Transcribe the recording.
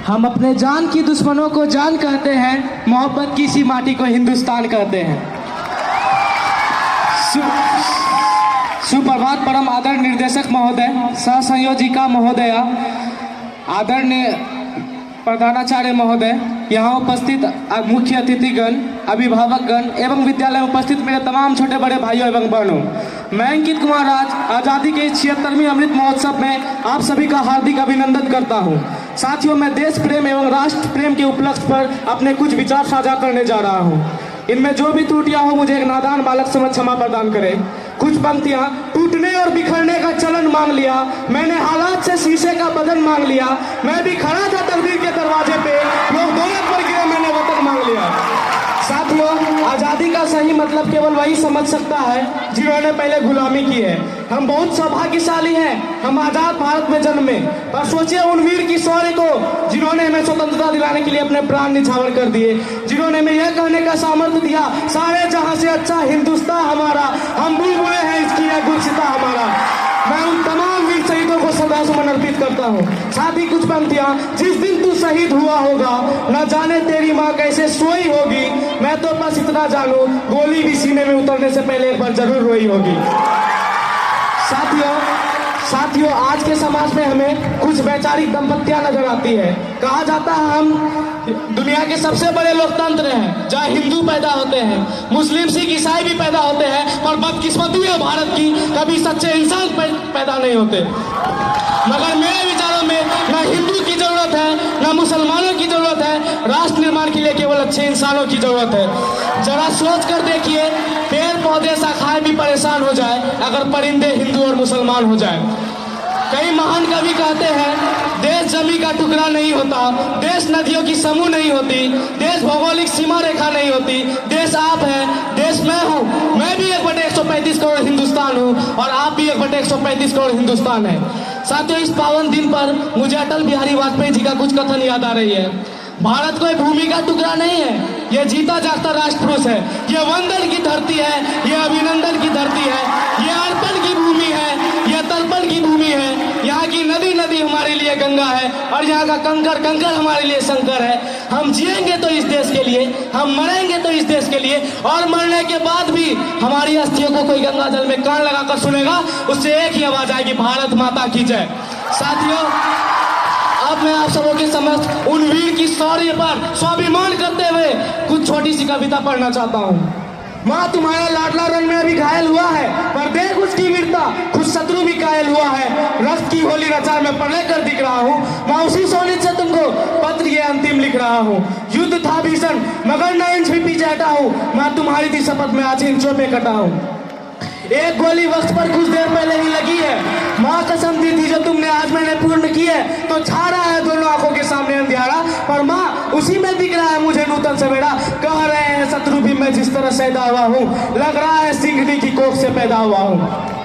हम अपने जान की दुश्मनों को जान कहते हैं, मोहब्बत की सी माटी को हिंदुस्तान कहते हैं। सुप्रभात परम आदर निर्देशक महोदय, सह संयोजिका महोदया, आदरणीय प्रधानाचार्य महोदय, यहाँ उपस्थित मुख्य अतिथिगण, अभिभावकगण एवं विद्यालय में उपस्थित मेरे तमाम छोटे बड़े भाइयों एवं बहनों, मैं अंकित कुमार राज आज़ादी के 76वीं अमृत महोत्सव में आप सभी का हार्दिक अभिनंदन करता हूँ। साथियों, मैं देश प्रेम एवं राष्ट्र प्रेम के उपलक्ष्य पर अपने कुछ विचार साझा करने जा रहा हूँ। इनमें जो भी त्रुटियां हो मुझे एक नादान बालक समझ क्षमा प्रदान करें। कुछ पंक्तियां, टूटने और बिखरने का चलन मांग लिया, मैंने हालात से शीशे का बदन मांग लिया, मैं भी खड़ा था तकदीर के दरवाजे पे, लोग दौलत पर गिरे, मैंने वतन मांग लिया। साथियों, आज़ादी का सही मतलब केवल वही समझ सकता है जिन्होंने पहले गुलामी की है। हम बहुत सौभाग्यशाली हैं, हम आज़ाद भारत में जन्मे, पर सोचिए उन वीर की शौर्य को जिन्होंने हमें स्वतंत्रता दिलाने के लिए अपने प्राण निछावर कर दिए, जिन्होंने हमें यह कहने का सामर्थ्य दिया, सारे जहां से अच्छा हिंदुस्तान हमारा, हम बुलबुले हैं इसकी यह गुलसिता हमारा। मैं उन तमाम वीर शहीदों को सदा सुमन अर्पित करता हूँ। साथ ही कुछ पंक्तियां, जिस दिन तू शहीद हुआ होगा, न जाने तेरी माँ कैसे सोई होगी, मैं तो बस इतना जानू, गोली भी सीने में उतरने से पहले एक बार जरूर रोई होगी। साथियों, आज के समाज में हमें कुछ वैचारिक दंपत्तियां नजर आती है। कहा जाता है हम दुनिया के सबसे बड़े लोकतंत्र हैं, जहाँ हिंदू पैदा होते हैं, मुस्लिम सिख ईसाई भी पैदा होते हैं, पर बदकिस्मती है भारत की, कभी सच्चे इंसान पैदा नहीं होते। मगर मेरे विचारों में न हिंदू की जरूरत है, न मुसलमानों की जरूरत है, राष्ट्र निर्माण के लिए केवल अच्छे इंसानों की जरूरत है। जरा सोच कर देखिए, पेड़ पौधे शाखाएं भी परेशान हो जाए अगर परिंदे हिंदू और मुसलमान हो जाए। कई महान कवि कहते हैं, देश जमीन का टुकड़ा नहीं होता, देश नदियों की समूह नहीं होती, देश भौगोलिक सीमा रेखा नहीं होती, देश आप है, देश मैं हूँ, मैं भी 1/135 करोड़ हिंदुस्तान हूँ और आप भी 1/135 करोड़ हिंदुस्तान है। साथियों, इस पावन दिन पर मुझे अटल बिहारी वाजपेयी जी का कुछ कथन याद आ रही है। भारत कोई भूमि का टुकड़ा नहीं है, यह जीता जागता राष्ट्र पुरुष है, यह वंदन की धरती है, यह अभिनंदन की धरती है, यह अर्पण की भूमि है, यह तर्पण की भूमि है। यहाँ की नदी नदी हमारे लिए गंगा है और यहाँ का कंकड़ कंकड़ हमारे लिए शंकर है। हम जिएंगे तो इस देश के लिए, हम मरेंगे तो इस देश के लिए, और मरने के बाद भी हमारी अस्थियों को कोई गंगा जल में कान लगाकर सुनेगा, उससे एक ही आवाज आएगी, भारत माता की जय। साथियों, अब मैं आप सबों के समक्ष उन वीर की शौर्य पर स्वाभिमान करते हुए कुछ छोटी सी कविता पढ़ना चाहता हूँ। माँ तुम्हारा लाडला रंग में अभी घायल हुआ है, पर देख उसकी वीरता, खुद शत्रु भी घायल हुआ है, रक्त की होली रचा मैं पढ़ने कर दिख रहा हूँ। माँ उसी सोने से तुमको पत्र ये अंतिम लिख रहा हूँ। युद्ध था भीषण मगर न इंच भी पीछे हटा हूँ, माँ तुम्हारी थी शपथ में आज इंचों में कटा हूँ। एक गोली वक्त पर कुछ देर पहले ही लगी है, माँ कसम दी थी जो तुमने आज मैंने पूर्ण की है, तो छा रहा है दोनों आंखों के सामने अंधियारा, पर माँ उसी में दिख रहा है मुझे नूतन सवेरा। कह रहे हैं शत्रु भी मैं जिस तरह सैदा हुआ हूँ, लग रहा है सिंघनी की कोख से पैदा हुआ हूँ।